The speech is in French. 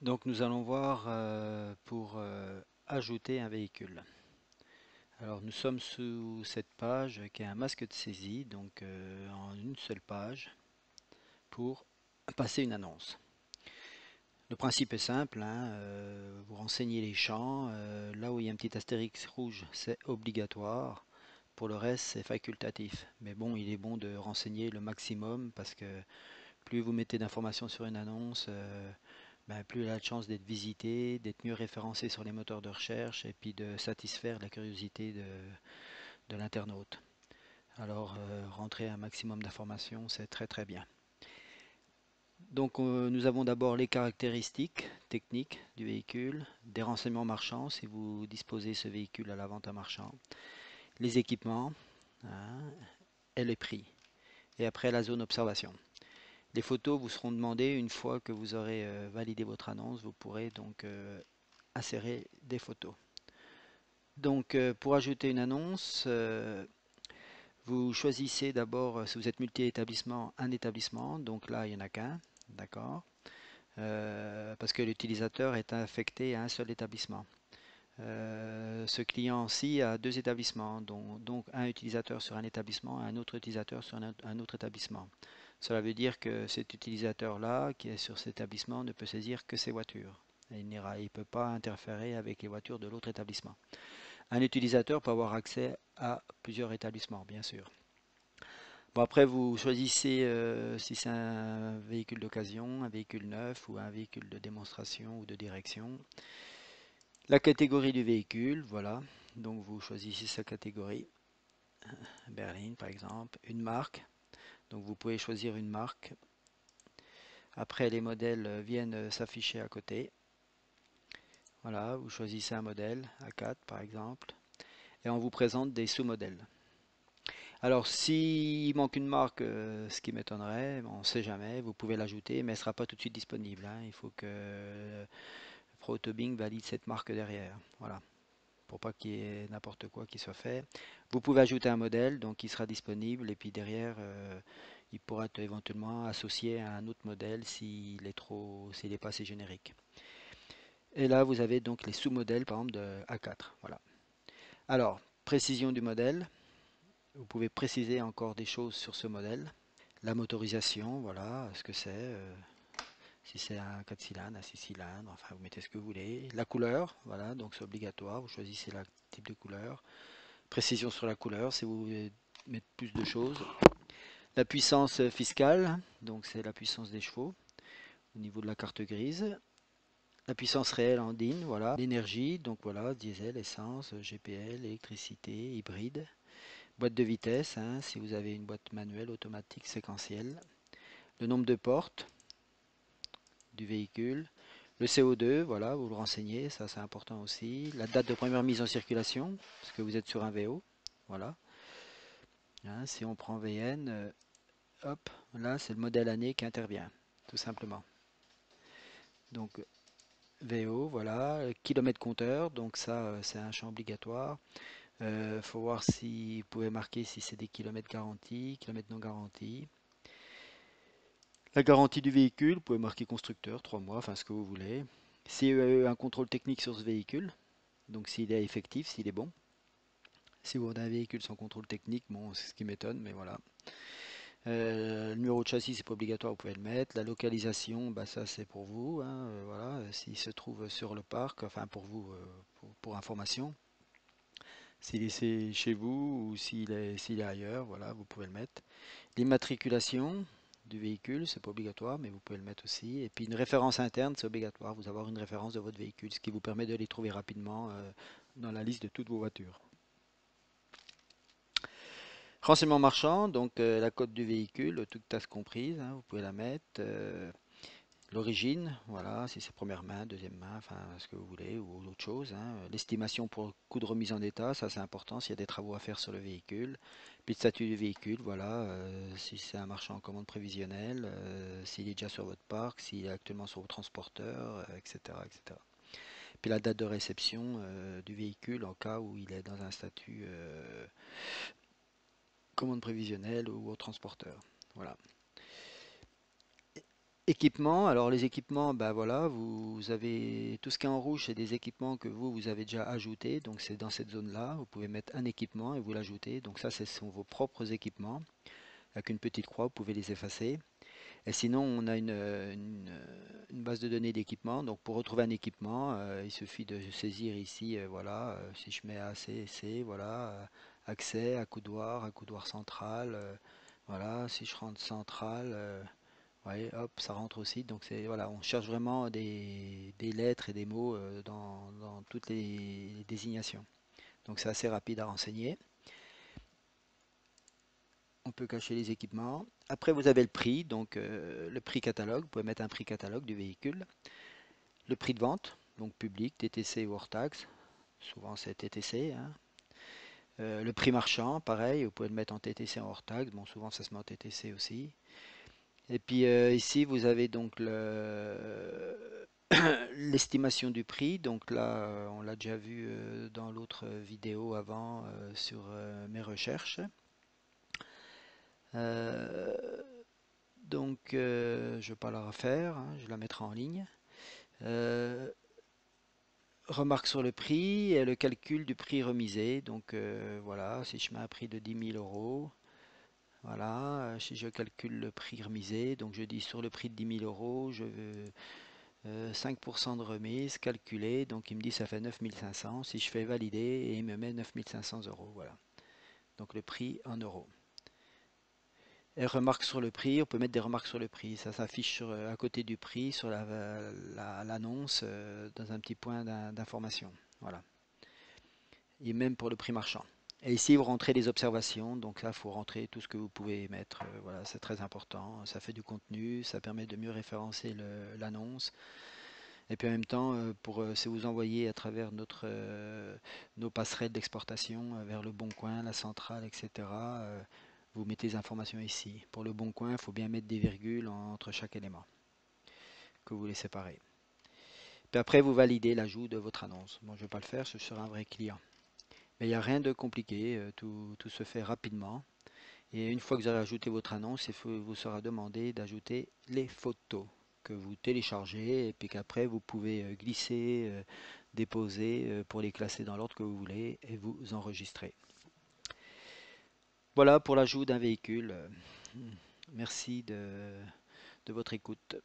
Donc nous allons voir pour ajouter un véhicule. Alors nous sommes sous cette page qui est un masque de saisie, donc en une seule page pour passer une annonce. Le principe est simple, hein, vous renseignez les champs, là où il y a un petit astérix rouge c'est obligatoire, pour le reste c'est facultatif. Mais bon, il est bon de renseigner le maximum parce que plus vous mettez d'informations sur une annonce, plus elle a de chances d'être visitée, d'être mieux référencée sur les moteurs de recherche et puis de satisfaire la curiosité de l'internaute. Alors, rentrer un maximum d'informations, c'est très très bien. Donc, nous avons d'abord les caractéristiques techniques du véhicule, des renseignements marchands si vous disposez ce véhicule à la vente à marchand, les équipements, hein, et les prix. Et après, la zone observation. Les photos vous seront demandées une fois que vous aurez validé votre annonce. Vous pourrez donc insérer des photos. Donc pour ajouter une annonce, vous choisissez d'abord, si vous êtes multi-établissement, un établissement. Donc là, il n'y en a qu'un, d'accord. Parce que l'utilisateur est affecté à un seul établissement. Ce client-ci a deux établissements, donc un utilisateur sur un établissement et un autre utilisateur sur un autre établissement. Cela veut dire que cet utilisateur-là, qui est sur cet établissement, ne peut saisir que ses voitures. Il ne peut pas interférer avec les voitures de l'autre établissement. Un utilisateur peut avoir accès à plusieurs établissements, bien sûr. Bon, après, vous choisissez si c'est un véhicule d'occasion, un véhicule neuf ou un véhicule de démonstration ou de direction. La catégorie du véhicule, voilà. Donc vous choisissez sa catégorie. Berline, par exemple. Une marque. Donc vous pouvez choisir une marque. Après, les modèles viennent s'afficher à côté. Voilà, vous choisissez un modèle, A4 par exemple, et on vous présente des sous-modèles. Alors, s'il manque une marque, ce qui m'étonnerait, on ne sait jamais, vous pouvez l'ajouter, mais elle ne sera pas tout de suite disponible, hein. Il faut que Protobing valide cette marque derrière. Voilà, pour pas qu'il y ait n'importe quoi qui soit fait. Vous pouvez ajouter un modèle, donc il sera disponible, et puis derrière, il pourra être éventuellement associé à un autre modèle s'il est pas assez générique. Et là, vous avez donc les sous-modèles, par exemple, de A4. Voilà. Alors, précision du modèle. Vous pouvez préciser encore des choses sur ce modèle. La motorisation, voilà, ce que c'est. Si c'est un 4 cylindres, un 6 cylindres, enfin, vous mettez ce que vous voulez. La couleur, voilà, donc c'est obligatoire. Vous choisissez le type de couleur. Précision sur la couleur, si vous voulez mettre plus de choses. La puissance fiscale, donc c'est la puissance des chevaux au niveau de la carte grise. La puissance réelle en DIN, voilà. L'énergie, donc voilà, diesel, essence, GPL, électricité, hybride. Boîte de vitesse, hein, si vous avez une boîte manuelle, automatique, séquentielle. Le nombre de portes du véhicule. Le CO2, voilà, vous le renseignez, ça c'est important aussi. La date de première mise en circulation, parce que vous êtes sur un VO, voilà. Hein, si on prend VN, hop, là c'est le modèle année qui intervient, tout simplement. Donc VO, voilà, kilomètre compteur, donc ça c'est un champ obligatoire. Faut voir si vous pouvez marquer si c'est des kilomètres garantis, kilomètres non garantis. La garantie du véhicule, vous pouvez marquer constructeur, 3 mois, enfin ce que vous voulez. S'il y a eu un contrôle technique sur ce véhicule, donc s'il est effectif, s'il est bon. Si vous avez un véhicule sans contrôle technique, bon, c'est ce qui m'étonne, mais voilà. Le numéro de châssis, c'est pas obligatoire, vous pouvez le mettre. La localisation, bah, ça c'est pour vous, hein, voilà. S'il se trouve sur le parc, enfin pour vous, pour information. S'il est chez vous ou s'il est ailleurs, voilà, vous pouvez le mettre. L'immatriculation du véhicule, c'est pas obligatoire, mais vous pouvez le mettre aussi. Et puis une référence interne, c'est obligatoire. Vous avoir une référence de votre véhicule, ce qui vous permet de les trouver rapidement dans la liste de toutes vos voitures. Renseignement marchand, donc la cote du véhicule, toute taxe comprise, hein, vous pouvez la mettre. L'origine, voilà, si c'est première main, deuxième main, enfin ce que vous voulez, ou autre chose, hein. L'estimation pour le coût de remise en état, ça c'est important s'il y a des travaux à faire sur le véhicule. Puis le statut du véhicule, voilà, si c'est un marchand en commande prévisionnelle, s'il est déjà sur votre parc, s'il est actuellement sur vos transporteurs, etc., etc. Puis la date de réception du véhicule en cas où il est dans un statut commande prévisionnelle ou au transporteur. Voilà. Équipements, alors les équipements, bah voilà, vous avez tout ce qui est en rouge, c'est des équipements que vous avez déjà ajoutés, donc c'est dans cette zone-là, vous pouvez mettre un équipement et vous l'ajoutez, donc ça ce sont vos propres équipements, avec une petite croix, vous pouvez les effacer. Et sinon, on a une base de données d'équipements, donc pour retrouver un équipement, il suffit de saisir ici, voilà, si je mets ACC, voilà, accès, accoudoir central, voilà, si je rentre central, ouais, hop, ça rentre aussi. Donc c'est voilà, on cherche vraiment des lettres et des mots dans toutes les désignations. Donc c'est assez rapide à renseigner. On peut cacher les équipements. Après, vous avez le prix, donc le prix catalogue. Vous pouvez mettre un prix catalogue du véhicule. Le prix de vente, donc public, TTC ou hors taxe. Souvent c'est TTC, hein. Le prix marchand, pareil, vous pouvez le mettre en TTC en hors taxe. Bon, souvent ça se met en TTC aussi. Et puis ici, vous avez donc l'estimation du prix. Donc là, on l'a déjà vu dans l'autre vidéo avant sur mes recherches. Euh, je ne vais pas la refaire, hein, je la mettrai en ligne. Euh, Remarque sur le prix et le calcul du prix remisé. Donc voilà, si je mets un prix de 10 000 euros, voilà, si je calcule le prix remisé, donc je dis sur le prix de 10 000 euros, je veux 5% de remise, calculé, donc il me dit ça fait 9 500. Si je fais valider, et il me met 9 500 euros, voilà. Donc le prix en euros. Et remarque sur le prix, on peut mettre des remarques sur le prix. Ça s'affiche à côté du prix, sur l'annonce, dans un petit point d'information. Voilà. Et même pour le prix marchand. Et ici, vous rentrez les observations. Donc là, il faut rentrer tout ce que vous pouvez mettre. Voilà, c'est très important. Ça fait du contenu, ça permet de mieux référencer l'annonce. Et puis en même temps, si vous envoyez à travers nos passerelles d'exportation vers le Bon Coin, la centrale, etc., vous mettez les informations ici. Pour le Bon Coin, il faut bien mettre des virgules entre chaque élément que vous les séparez. Puis après, vous validez l'ajout de votre annonce. Bon, je ne vais pas le faire, je serai un vrai client. Mais il n'y a rien de compliqué, tout se fait rapidement. Et une fois que vous avez ajouté votre annonce, il vous sera demandé d'ajouter les photos que vous téléchargez et puis qu'après vous pouvez glisser, déposer pour les classer dans l'ordre que vous voulez et vous enregistrer. Voilà pour l'ajout d'un véhicule. Merci de votre écoute.